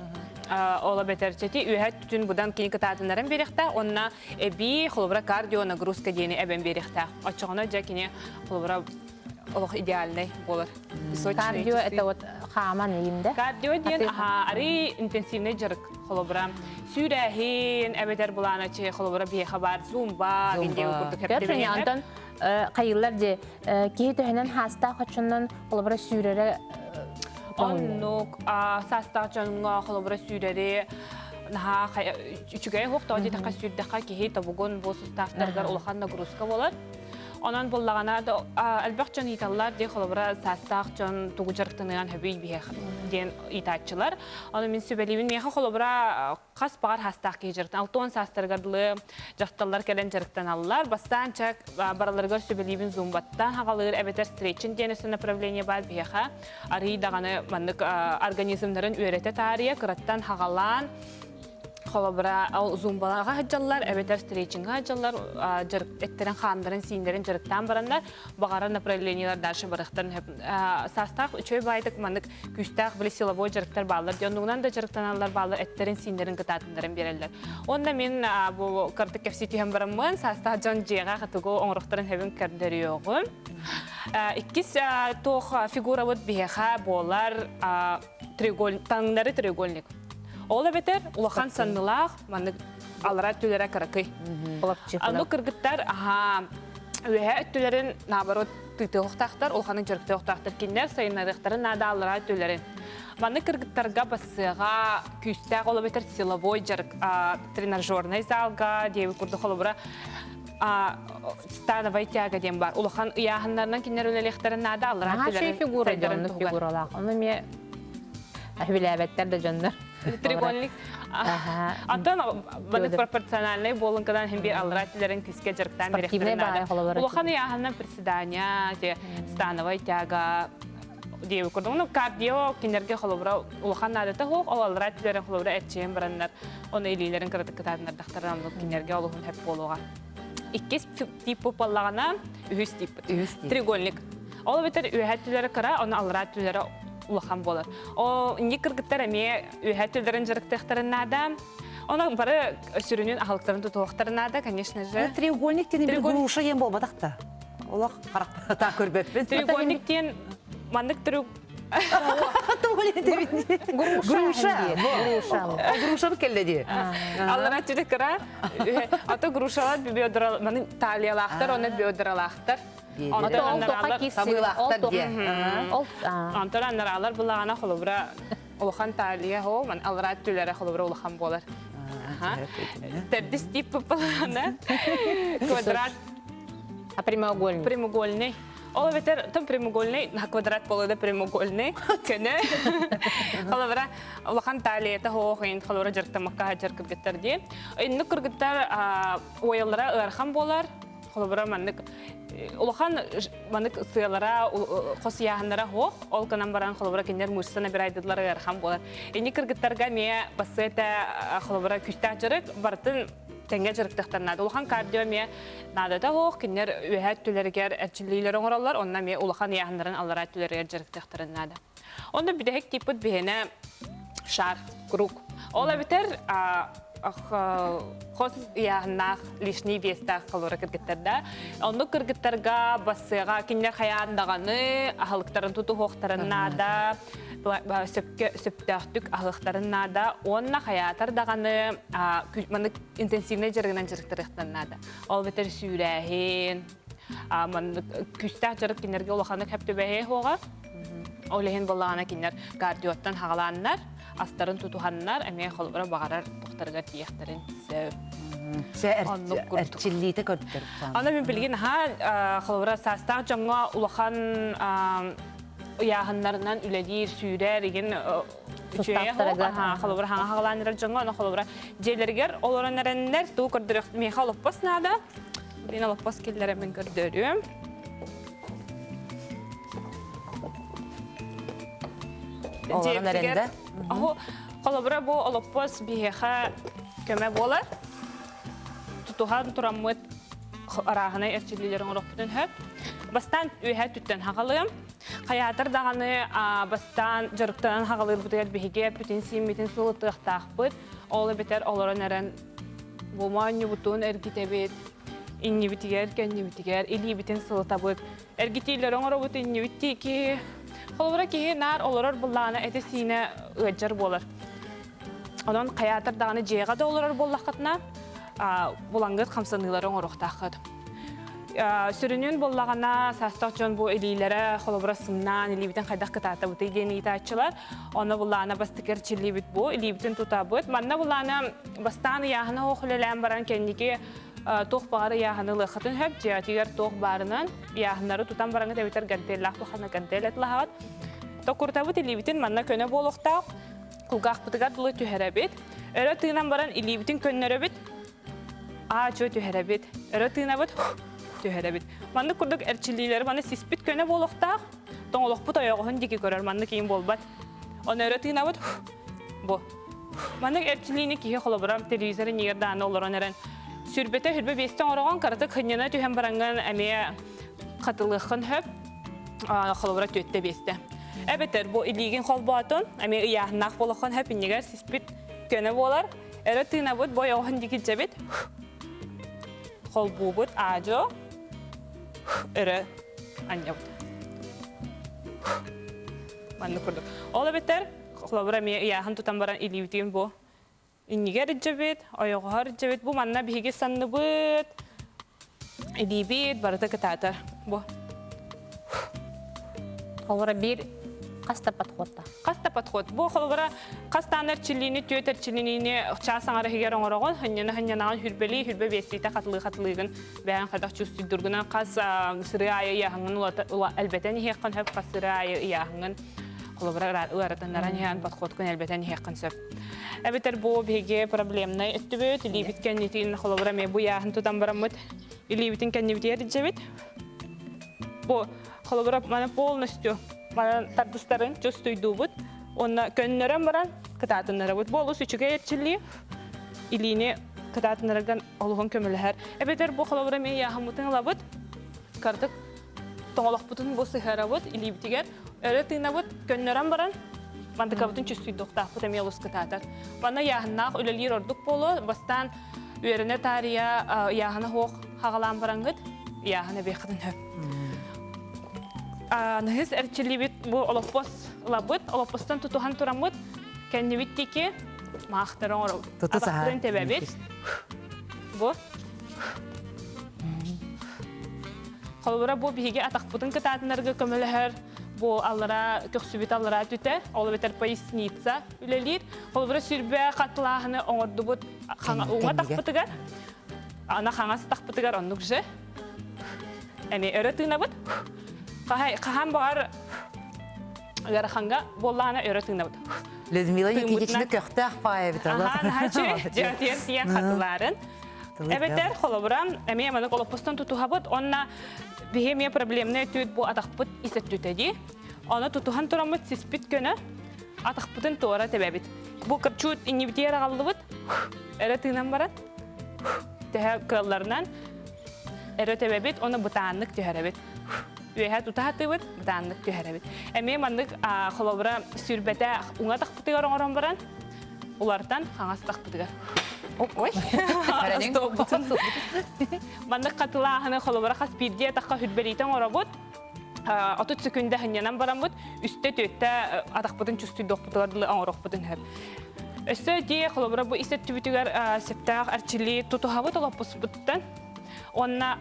ола бетерчети үйәт түтін бұдан кейін кітатындарын беректі, онына әбі қолыбыра кардио нагрузка дені әбен беректі. Очоғына жәкіне қолыбыра олық идеальный болыр. Кардио это вот хаман ийимде. Кардио ден ари интенсивный жарык холобра. Сүрәһин әбетер булана че холобра бия хабар зумба генде курдук хепте. Көрсөне антон кайыллар же кие төһөнөн хаста хочуннан холобра сүрәре оннук састачанга холобра сүрәре наха үчүгәй хокта ди така сүрдәка кие табугон бу суставтаргар улахан нагрузка болар. Онан боллагана да албакчан италлар де холобра састакчан тугужарктыган хөбүй бие ден итачылар. Аны мен сөбелибин меха холобра кас бар хастак кежиртен алтон састаргарлы жакталлар келен жарктан аллар. Бастан чак бараларга сөбелибин зумбаттан хагалыр эбетер стретчин денесен направление бар биеха. Ари даганы мандык организмдарын үйрете тария кыраттан хагалан холобра ал зумбалага хаджаллар, эбетер стрейчинга хаджаллар, эттерен хандарын синдерин жарыктан барандар, багара направлениялар дальше барыктарын састак үчөй байдык мандык күстак биле силовой жарыктар баллар, дионугунан да жарыктаналар баллар, эттерин синдерин кытатындарын берелер. Онда мен бу кырдык кефситием барамын, састак жон жега катыгы оңруктарын хебин кердериогу. Иккис тох фигура вот беха болар таңдары треугольник. Ола бетер улахан саннылах, мандык алара түлері кыракый. Анну кыргыттар, үйе түлерін наоборот тыйты оқтақтар, улаханың жүрікті оқтақтар кендер, сайынарықтарын нада алара түлерін. Мандык кыргыттарға басыға күстәк ола бетер силовой жүрік тренажерный залға, дейбі күрді қолыбыра становай тяга дем бар. Улахан ұяғынларынан кендер өлелектарын нада алара түлерін сайдарын Билебеттер де жандар. Треугольник. Антон бандык пропорциональный болынкадан hem bir алратилерин киске жарктан беректерин ада. Улахан яханнан приседания, становой тяга, дейбі көрдің. Кардио кендерге холобра улахан адата хоқ, ол алратилерин холобра әтчейін барандар. Оны илейлерин кырдык кытадындар дақтардан кендерге олығын хеп болуға. Иккес типі болағана үйіс типі. Треугольник. Ол бетер үйәт түлері кыра, оны алырат түлері улахан болар. О, не кыргыттар әме үйәт түлерін жырықтықтарынада, оны бары сүрінен ағылықтарын тұтуақтарынада, конечно же. Треугольник тені бір груша ем болбадақта. Олақ қарақта көрбеппен. Треугольниктен мандық Груша келледи. Аллара түді кыра, аты грушалар бөдіралақтар, талиялақтар, оны бөдіралақтар. Антар анаралар бұлағана қолыбыра ұлыған талия хо, аллара түлері қолыбыра ұлыған болар. Тәрдіс типі бұлағана квадрат прямоугольный. Ол ветер там прямоугольный, на квадрат полуда прямоугольный. Кене. Халавра улахан талия та хоохин, халавра жартамакка жаркып кеттерди. Инне кыргыттар оялара ырхан болар. Халавра маннык улахан маннык сыялара хосияханнара хоох. Ол канан баран халавра кенер мышсана бир айдыдлар ырхан болар. Инне кыргыттарга ме басыта халавра күстә жарык бартын тәңгә жырыктыктарнады. Улахан кардиоме надада хоох, кинер үйәт түләргәр әрчілейлер оңыралар, онна ме улахан яғындарын алара түләргәр жырыктыктарнады. Онда бидәк типыт бігені шар, круг. Ола бітер хос яғыннақ лишний вестақ қалуыра кіргіттерді. Онда кіргіттерға басыға кинер қаяндағаны, ахылықтарын тұту хоқтарыннада, сөптәқтік ағықтарыннада, онна хаятардағаны интенсивный жырғынан жырықтырықтарынада. Ол бетер сүйрәхен, күстәқ жырық кенерге олақаны көпті бәйе хоға. Олеген болағана кенер кардиоттан хағаланнар, астарын тұтуғаннар, әме қолыбыра бағарар тұқтарға тияқтарын Әрчіллейті көрдіктер. Ана мен білген қолыбыра састақ жаңа олақан яғынларынан үләдейір, сүйрәр, еген үшөйе қолыбыра хаңа хағаланырар жаңа, оны қолыбыра жерлергер оларан әрәнлер тұғы көрдірек меха лоппас нада. Мен лоппас келдері мен көрдірім. Оларан әрәнді? Қолыбыра бұл лоппас бейеға көмі болар. Тұтуған тұрамыд арағына әрчелілерін ұрықпытын хөп. Бастан үйәт түттен хағалығым. Қаятыр дағаны бастан жырықтан хағалығыр бұтығар бейге бүтін сейметін сұлытықтақ бұд. Олы бетер оларын әрін болмайны бұтын әргетебет. Инне бітігер, кәнне бітігер, илі бітін сұлыта бұд. Әргетейлер оңыр бұд инне бітті ке. Қолыбыра кеге нар оларар бұллағына әті сейіне өджір болар. Onun қаятыр дағаны жеға да олар боллақытына бұлаңғыт қамсанылары оңырықтақыд. Сүрінен боллағына састақ жон бұл елейлері қолыбыра сымнан, елейбітін қайдақ қытаты бұты егені етачылар. Оны бұлағына бастықер челейбіт бұл, елейбітін тұта бұд. Манна бұлағына бастаны яғына оқылелән баран кәндеге тоқ бағары яғаны лықытын хөп, жиятигер тоқ барынан яғынары тұтан бараңы тәбетер гантеллақ бұқана гантел әтлағад. Тоқұртабыт елейбітін манна көне болуқтақ. Кулгақ бұтыға дұлы түхәрәбет. Өрі тыынан баран илейбітін көннөрәбет. Чо түхәрәбет. Өрі тыынан бұт түхәрәбет. Манны күрдік әрчілейлері маны сиспет көне болуқтақ. Тоң олық бұт аяғығын деке көрер. Манны кейін болбат. Оны өрі тыынан бұт бұ. Манны әрчілейіне кейі қолабырам телевизоры негерді аны олыран әрін. Сүрбеті хүрбе бестен ораған қаратық хыннена түхен баранған әме қатылықын хөп қолабыра төтті бесті. Әбетер, бұл илеген қол бұатын, әме ұяғынақ болуған әпінегер сиспет көні болар. Әрі тыйна бұд, бой оғын декет жабет. Қол бұ бұд, ажо. Әрі әне бұд. Манны күрдік. Ол әбетер, қолабыр әме ұяғын тұтан баран илебетеген бұл. Инегер жабет, ойоғығар жабет. Бұл манна бейге санны бұд. Илебет, барыда кітатыр. Бұл. Қолбыра бір қаста подходта. Қаста подход. Бұл қолбыра қастан әрчіліні, түйет әрчіліні час аңары хегер оңырағын, хыннянағын хүрбелі, хүрбе бесейті қатылығын бәйін қадақ чүсті дүргінен қас сыры айы яғыңын әлбәтен еққан хөп қас сыры айы яғыңын қолбыра ұларатандаран еған подходкын әлбәтен еққан сөп. Әбетер бұл беге проблемны өтті бөт, илейбіт кәннетейін қолбыра ме бұл яғын тұтан барамыд, илейбітін кәннебітер жабет. Бұл қолбыра мана полностью мана тардыстарын жөстөйді бұд, оны көннерен баран кытатынлары бұд. Бұл үсічіге ерчілі, илейіне кытатынларыған олығын көмілі әр. Әбетер бұл қолбыра ме яғын мұтын лабыд, кардық тоңолох бутун бу сыхарабыт илибитигер өрө тыынабыт көннөрөн баран мандыкабытын чүстүйдуктаах бут эмиелус кытаатар. Бана яһыннаах үлелир ордук болу бастан үерене тария яһына хоох хагалаан барангыт яһына бехатын хөп. Нахис эрчилибит бу олоппос лабыт, олоппостан тутухан турамыт кеннибиттики маахтарың ору. Атактырын тебебит. Бу Холбора бу биһиге атакпытын кытаатынарга көмөлөһөр, бу аллара көксүбүт аллара түтө, ол бетер поясница үлелир. Холбора сүрбө катылаахыны оңордубут уңа такпытыгар. Ана хаңасы такпытыгар оннук же. Эми өрө тыынабыт. Кахан бар гараханга боллана өрө тыынабыт. Людмила Никитична көктөх пая бит алла. Жатер тиен катыларын. Эбетер холобран эми маны колопостон тутухабыт, онна бихемия проблемне түт бу атакпыт исеттүтеди. Аны тутухан турамыт сиспит көнө атакпытын тора тебебит. Бу кырчут инибитер агаллыбыт. Эре тыынан барат. Тэһэ кралларынан эре тебебит, оны бутааннык төһөрөбит. Үеһэ тутаатыбыт, бутааннык төһөрөбит. Эми мандык холобра сүрбете уңа такпытыгар оңорон баран. Улардан хаңас такпытыгар. Ой. Мандык катылаахыны холобара хас пирдие такка хүрбелитен оробут. Отут секүндө хынянан барамбыт. Үстө төттө атакпытын чүстүйдокпутуларды оңорокпутун хеп. Өсө дие холобара бу истеттүбүтүгөр септаак арчили тутухабыт олоппуспуттан. Онна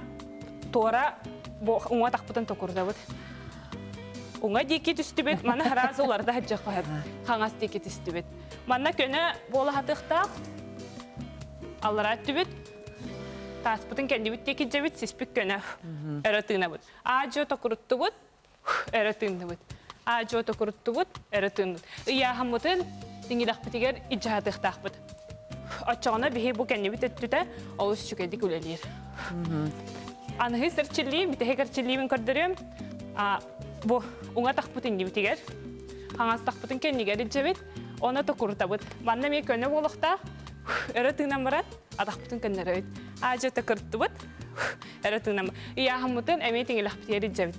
тора бу уңа такпытын токурдабыт. Уңа дики түстүбүт, мана харазы уларда хаджак хеп. Хаңас дики түстүбүт. Манна көнө бола хатыкта аллара түбүт. Таспытын кендибит теки жебит сиспик көнө өрө тыынабыт. Ажо токуруттубут, өрө тыынабыт. Ажо токуруттубут, өрө тыынабыт. Ыяхамытын диңидакпытыгер иджаатыктакпыт. Очоғына бихи бу кендибит өттүтэ, олус чүкедик үлелер. Анығы сырчылли, битеге кырчылливин көрдөрөм. Бу уңа такпытын дибитигер. Хаңас такпытын кендигер иджебит, оны токурутабыт. Манна ме көнө болукта өрө тыынан барат, атакпытын көннөрөбүт. Ажо токуруттубут, өрө тыынан барат. Ыяхамытын эме теңилакпытыгер иджебит.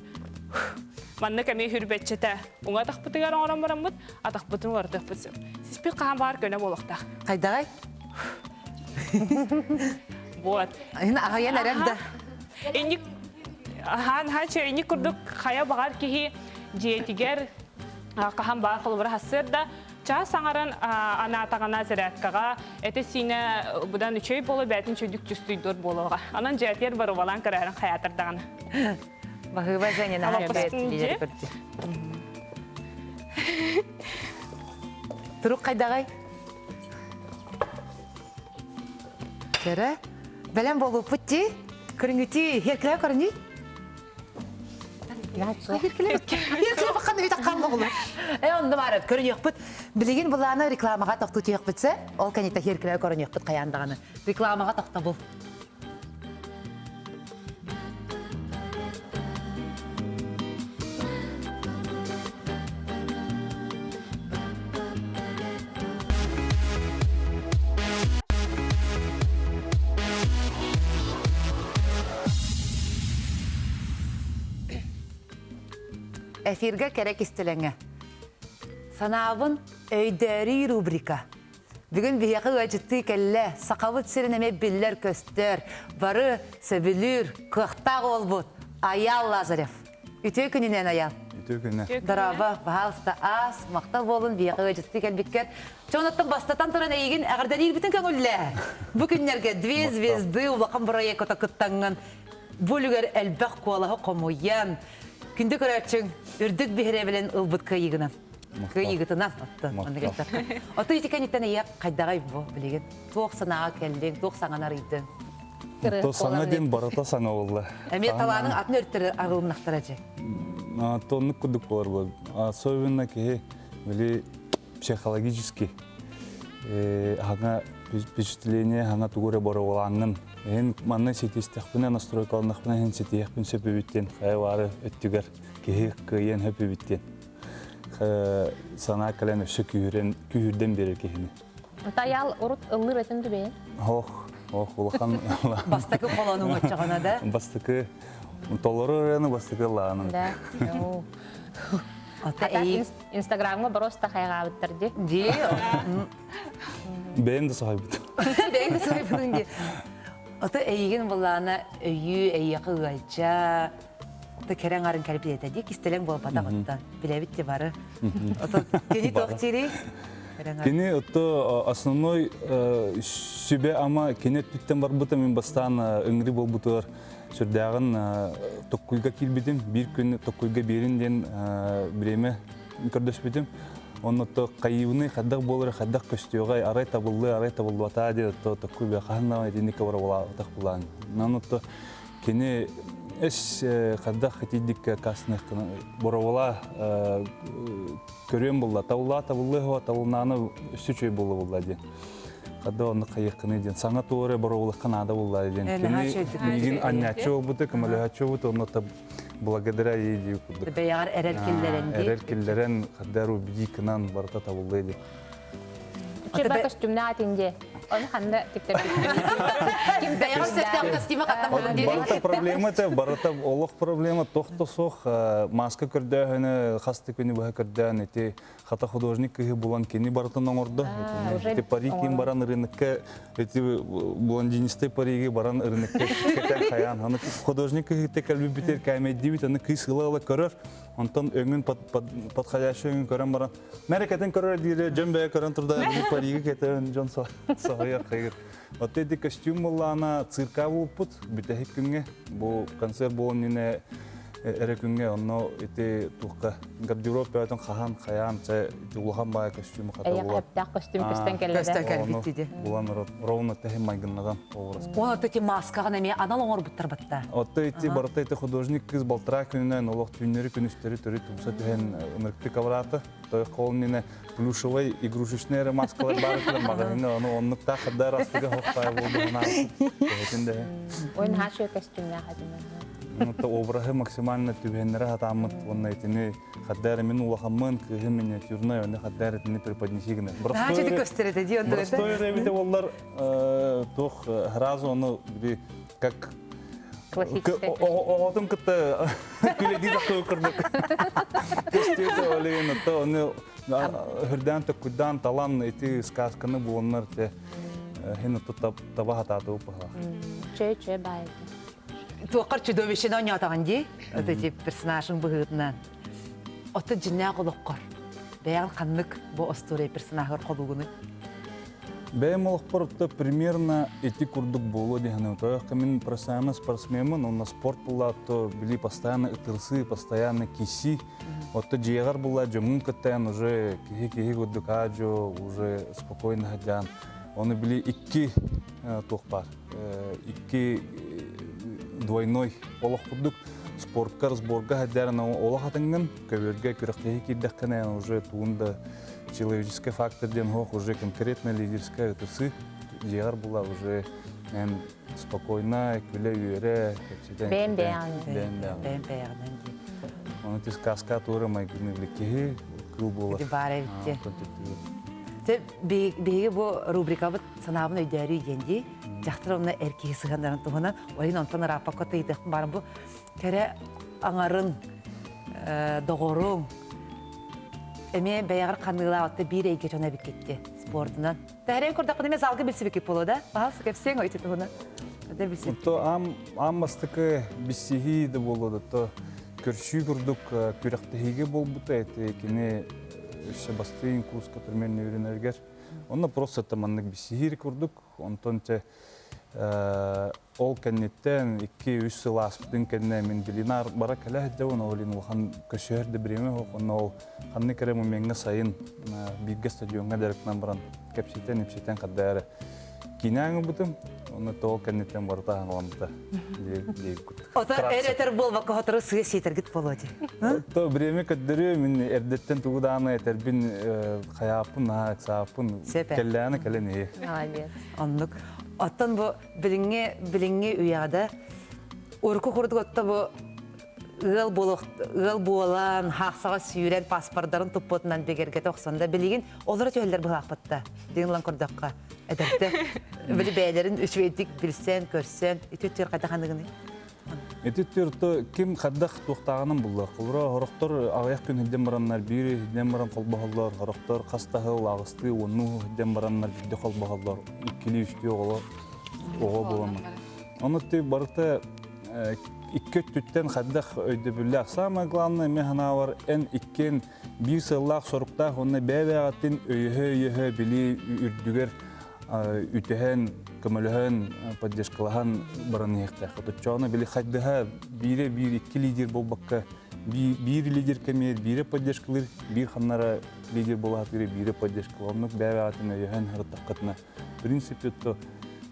Манна кеме хүрбетчете уңа такпытыгар оңорон барамбыт, атакпытын уардыппыт. Сиспи кахан бар көнө болукта. Кайдагай? Вот. Агаян әрәмді. Эни курдук хая багар кихи жетигер кахан бар холбара хасырда ча саңаран ана тагана зарядкага эте сине будан үчөй боло бәтин чөдүк түстүйдөр болога. Анан жетер бар балан карарын хаятырдаган. Багыба женен ахабет лидер көрдү. Турук кайдагай? Кере? Белем болуп путти? Көрүңүти херкеле көрүнү? Херкеле бакканда үйдө калга болу. Онда барып көрүнөкпүт. Билеген буланы рекламага токтотуяк битсе, ол канета херкеле көрүнөкпүт каяндаганы. Рекламага токто бул. Эфирге керек истелеңе. Санабын өйдәри рубрика. Бүгін бияқы өжітті кәлі, сақавыт сірінеме биллер көстер, бары сөбілір, көқтақ олбұд. Аял Лазарев. Үтө күнінен аял. Үтө күні. Дараба, бағалыста аз, мақта болын бияқы өжітті кәлбіккер. Чоңыттың бастатан тұрын әйгін әғірден елбітін көңілі. Бүкіннерге 2 звезды ұлақын бұрайы көті күттаңын. Бүлігер әлбәқ қуалағы қомуян. Күнді көрәтшің, үрдік бігіре білін ұлбұт күйігінен. Күйігітінен отты. Отты етікен еттен ең қайдағай бұл білеген. Тоқ санаға кәлдің, тоқ саңанар үйдің. Тоқ саңа ден барата саңа олды. Әме таланың атын өрттері арылымнақтар әже? Тонны күдік болар бұл. Особенно кеге психологически. Впечатление хана тугуре бора олаңын. Мен манна сетистехпіне настройкалынақпіне хен сетияқпін сөпі біттен. Қай бары өттігер кеге күйен хөпі біттен. Сана кәлен өсі күйірден берер кехіне. Аял ұрыт ұлыр өтінді бе? Олақан... Бастықы қоланың өтчіғана да? Бастықы Толору раны бастыкыллаанын. Да. Ну. Ата Ата әйі. Инстаграмга просто хайгабыттыр ди. Ди. Бэйм да сахайбыт. Бәйгі сұрай бұның де. Ата әйген бұллағына өйі, әйі қығайча. Ата кәрен арын кәріп етеді. Кістелен болып ата құттан. Біләбіт де бары. Ата кені тоқ тері. Кені отто основной сүбе ама кенет түттен бар бұта мен бастан үңірі бол бұтыр сүрдәғын тоққойға келбедім. Bir күн тоққойға берін ден біреме көрдөс бедім. Оны отто қайыуыны қаддақ болыр, қаддақ көстеуғай арай табылды бата деді тоққой бе қағынна едінекі бар отақ бұлан. Нан отто кені эс қаддақ қетейдік касынық боравала көрем болды. Табылы табылнаны үсті чөй болды болды. Қадда оны қайыққыны ден. Саңа туыры боравалы қанада болды ден. Кені аннячы обыды, кіміліғачы обыды, оны таб благодаря ейді өкілдік. Бәйағар әрәл Әрәл келдерін қаддару бейкінан барыта табылды еді. Чеба костюмна атинде. Он ханда тиктеп. Бәйағар сәттен костюмы қаттам болын деді. Барыта проблема те, барыта олық проблема тоқты соқ маска көрдәғіні, қасты көні бұға көрдәғіні, те қата художник күйі болан кені барытын оңырды. Те парикин баран рыныққа, блондинистай париги баран рыныққа кетен қаян. Художник күйі те кәлбі бітер кәмейді бит, аны күй сылағылы көрір. Онтан өңін подходящий өңін көрін баран. Мәрекетін көрір дейірі, жөн бәе көрін тұрда париги кетен жон сағыя қайыр. Отты костюм болана цирка болып бұд, бүтәхік күнге. Бұл концерт болын нене әрі күнге, онно еті тұққа гардероб бәйтін қахан, қаян, ұлыған бая костюмы қата Аяқ болады. әптақ костюм көстен келеді. Көстен кәлбет дейді. Бұлан ровно тәхім майгыннаған оғырас. Оны төте маскаға нәме анал оңыр бұттар бұтта. Отты еті барыта еті художник кыз балтыра күнінен олық түйінері күністері түрі тұмса түйен өмірікті кавраты. Той қолын нене плюшевой игрушечнері маскалар бары кілем бағайны, оны онлықта қаддар астыға хоқпай болды. Ойын хашуы костюмна қадымын. Mutta образы максимально тюбеннері хатамыт, оны етіне қаддары мен улақамын, күйі миниатюрны, оны қаддары етіне преподнесігіні. Нағачыды көстереді, дейін дұрыды? Простой ребята олар тоқ ғразы оны как Классическая. Оғытым күтті күледі дақы өкірдік. Көстеуді олейін, оны хүрден түккүддан талан еті сказканы болынлар те хені таба хататы ұпыға. Чөй байды. Туаққар чудовищені ойнатаған дей, өті персонажын бұғытынан. Оты жинна қолыққар. Бәйіл қанлық бұл остория персонажыр қолуғыны. Бәйім олықпар ұтты примерно еті күрдік болу дейіні. Тояққа мен профессиональный спортсменмін, онна спорт бұла, то білі постоянно ұтырсы, постоянно киси. Отты жиғар бұла, жомын күттен уже кихи күрдік аджо, уже спокойно хадян. Оны білі икки тоқпар, икки двойной олық күрдік. Спортқа, разборға хадярын олық атыңын, көверге күріқтегі кирдіққіне уже туында человеческий факторден хоқ, уже конкретно лидерская ұтырсы. Жиғар бұла уже спокойно, күлі үйері. Бәйін-бәйін. Оны тез каска туры майгыны білеккеге күл болар. Күді бар әвітте. Бейгі бұл рубрика бұд санабын өйдәрі үйденде, жақтыр онына әркеге сығандарын тұғынан, ойын онтан рапаққа тейдіқтің барын бұл, кәрі аңарын, доғырың, әме бәйағыр қанығыла отты бір әйге жона бік кетті спортынан. Тәрен көрдіқын емес алғы білсі бекет болу да? Бағасы кәпсең өйті тұғына. Ам бастықы бісігі де болуды. Көрші күрдік күріқтігіге бол бұты әті кене бастығын курска түрменіне үйренергер. Оны просто таманлық бісігір күрдік. Онтан ол кәнеттен 2-3 сыл аспытын кәнне мен білінар бара кәлі әдді оны олин олған көшерді біреме оқ. Оны ол қанны кәрі мұменгі сайын бірге стадионға дәріктен баран кәпсетен, епсетен қаддары кинәңі бұтым. Оны ол кәнеттен барыта аңғаламды дейіп күрдік. Ота әретер бол бақы ғатыры сұғы сетергіт болады. Біреме көддірі мен әрдеттен тұғыданы әтәрбін қаяпын, сапын, кәлләні кәләне. Анлық. Оттан бұл біліңе үйяда, ұрқы құрдық отта бұл ұғыл болан, хақсаға сүйрен паспардарын тұппотынан бегерге тоқсанда білеген олар өтелер бұл ақпатта. Деген ұлан құрдаққа әдәпті. Білі бәйлерін үшвейдік білсен, көрсен, үтеттер қайда қандығыны. Этиттер ким хаддах туктагынан буллар. Кулра хорохтор агаяк күн хидден бараннар, бири хидден баран колбахаллар, хорохтор кастахыл, агысты, онну хидден бараннар, бидде колбахаллар. Иккили үстү ого болам. Онутты барыта икке түттен хаддах өйдөбүлләк. Самое главное механавар эн иккен бир сыллак соруктах онны бәбәгатын өйһө били үрдүгер үтәһен көмөлөһөн поддержкалаһан баран яхта. Хотчоны били хаддаха бире бир икки лидер болбакка бир лидер кемер, бире поддержкалар, бир ханнара лидер болат бире поддержкалар. Бәбәгатын өйһөн хыртакытна. В принципе то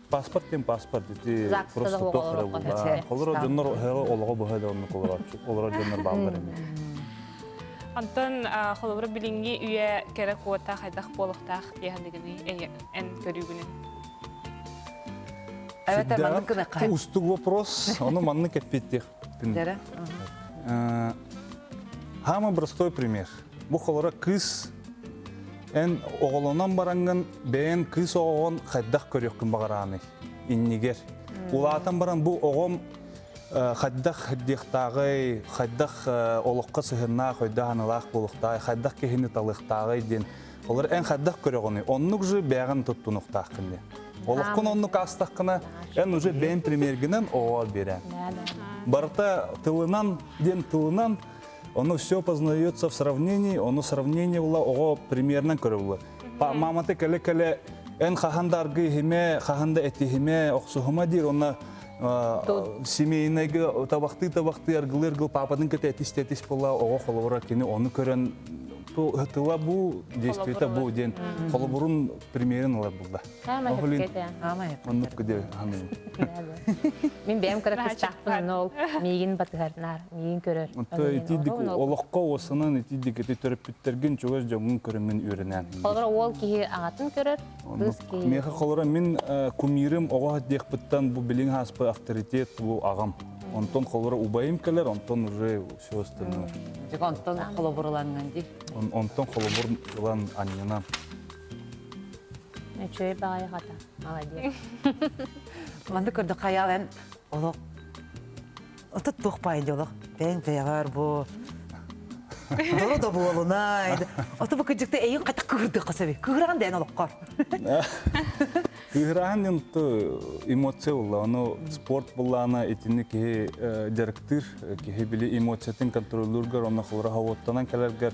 паспорт это просто тохра була. Колор жоннор олого бахада онны колор. Олор жоннор балдар эми. Антон холобра билинги үе керек ота хайдах болохтах яһандыгыны эн көрүгүнүн. Evet, manlık kına kay. Устук вопрос, оно манны кетпеттик. Дәрі? Хама простой пример. Бу холора кыз эн оголонан баранган бен кыз оғон хайдах көрөккүн багараны. Иннигер. Улаатан баран бу оғом хайдах дихтагы, хайдах олоққа сыһынна хойдаһаналах болуқтай, хайдах кехини талыхтагы ден. Олар эн хайдах көрөгөны. Оннук же бяган туттунуктак кынды. Олоққын оннук астаккына эн уже бен примергинен оғол берен. Барта тылынан ден тылынан оно все познается в сравнении, оно сравнение было ого примерно көрөбүлөр. Маматы келе эн хахандаргы химе, хаханда эти химе оксухума дир, она семейныйгы табакты аргылыр пападын кете этис бола ого холобура кини оны көрөн тыла бу действиета бу ден холобурун примерин алар булда. Онны кеде хамын. Мен бәм кырак стахпын ол мигин батырнар, мигин көрөр. Онто итидик олоққа осынын итидик эти төрөпүттерген чогос жомун көрөмүн үйрөнөн. Холора ол ки аңатын көрөр, кыз ки. Меха холора мен кумирим ого дехпыттан бу билин хаспы авторитет бу агам. Онтон холора убайым келер, онтон уже все остальное. Жек онтон холобурланган ди. Онтон холобурлан аннынан. Чөй багай хата. Молодец. Манды көрдө каялен олоқ. Ота тухпайды олоқ. Бен бегар бу. Дору да болунайды. Ота бу кыжыкты эйин ката кырды касаби. Кырган ден олоққар. Кыграан энто эмоция болла, оно спорт боллана этини ки директор ки били эмоциятын контроллергер, оны холора хавоттанан келергер,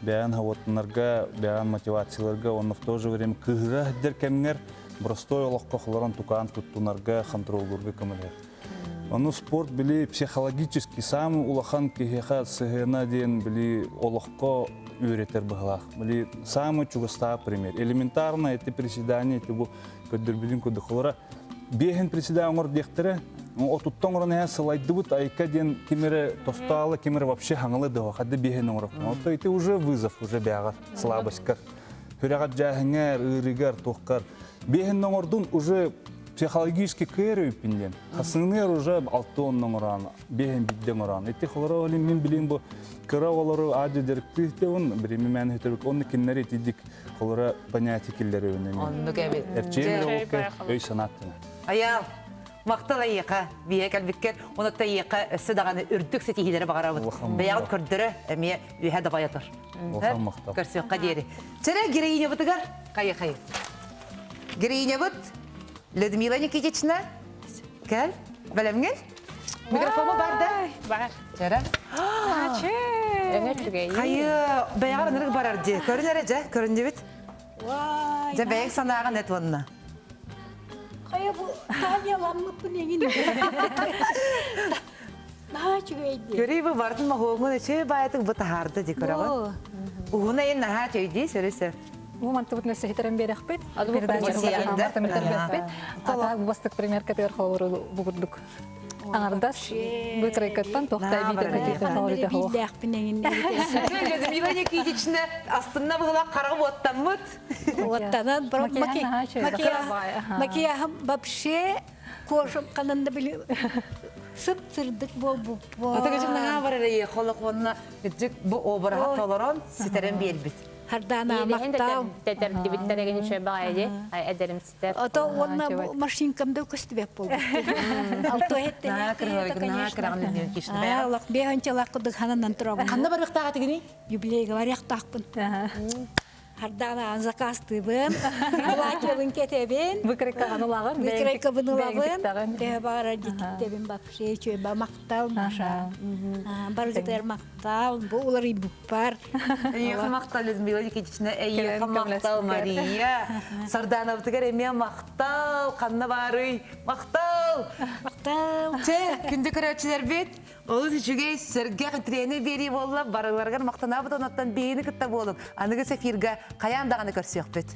бян хавоттанарга, бян мотивацияларга, оны в то же время кыгра дер кемгер простой олоққа холоран тукан туттунарга контроллерге кемелер. Оно спорт били психологически самый улахан кихеха сыгына ден били олоққа үйретер бахлах. Били самый чугоста пример. Элементарно эти приседания, эти бу көддөрбүдүн көдө холора бехин приседааңор дехтере отуттон орона сылайды бут айка ден кимере тосталы кимере вообще хаңылы да хады бехин орок. Вот это уже вызов, уже бягар слабостькар. Хүрагат жахыңар, ырыгар, тохкар. Бехин ордун уже психологически кérő пинден. Хасыңнер уже алтон номеран, бехин бидден оран. Эти холора олин мен билин бу кыравалары ади директивтен биреме мен хөтөрүк онны киннери тидик холора понятие киллери өнөмүн. Онну кебет. Эрчен оке өй санаттына. Аял, мактал айыка, бие калбиткер, оны та айыка өсі дағаны үрдік сетихилері бағарабыд. Баяғыт көрдірі, әме үйе да баятыр. Охан мақтал. Көрсеуққа дейірі. Чәрі героиня бұтығар? Қайы. Героиня бұт? Людмила Никитична? Кәл? Бәлемген? Микрофоны бар да? Бар. Чәрі? Қайы, баяғар нұрық барар де. Көрін әрі жа? Көрін де біт? Жа баяғ санағын әт онына. Қая бұл табияламық бұл еңін. Наға чүгейді. Көрей бұл бардың мағуыңын өче баятың бұты харды де көріғын. Уғына ең наға чөйді сөресі. Бу мантыбыт нәрсе хитерен берек бит. Ата бастык пример катер холору бугурдук. Аңардас бу крекаттан тохтай бите катер холору да хо. Людмила Никитична астына бұғыла қарғы оттан мұт. Оттанан макияхым вообще кошым қанында білі сып-сырдық бол бұл. Ата көжім наға бар әрі қолы қонына бұл обыраға толырын сетерен белбіт. Хардана мактал. Тетер дибиттереген шөй багайды. Эдеримстер. Ото онна машинкамда көстүбеп болду. Алто хетте. Алак беанчалак кудык ханандан турабын. Қанда бар ұқтаға тігіне? Юбилейге бар яқтақпын. Хардана заказ тыбын. Лакелын кетебин. Выкриккаган улагын. Выкройка бынылабын. бэйгиттагын. Те бара диттебин бапше чөба мактал маша. Баргытер мактал. Бу улар ибуппар. Эйеха мақтал Людмила Никитична, эйеха мақтал Мария. Сарданов тігер еме мақтал, қанна бары, мақтал. Мактал. Те, күнді көрәтшілер бет, олы жүге сірге трені бері болы, барыларғар мақтана бұд, онаттан бейіні күтті болып. Анығы сәфирға қаяндағаны көрсек бет.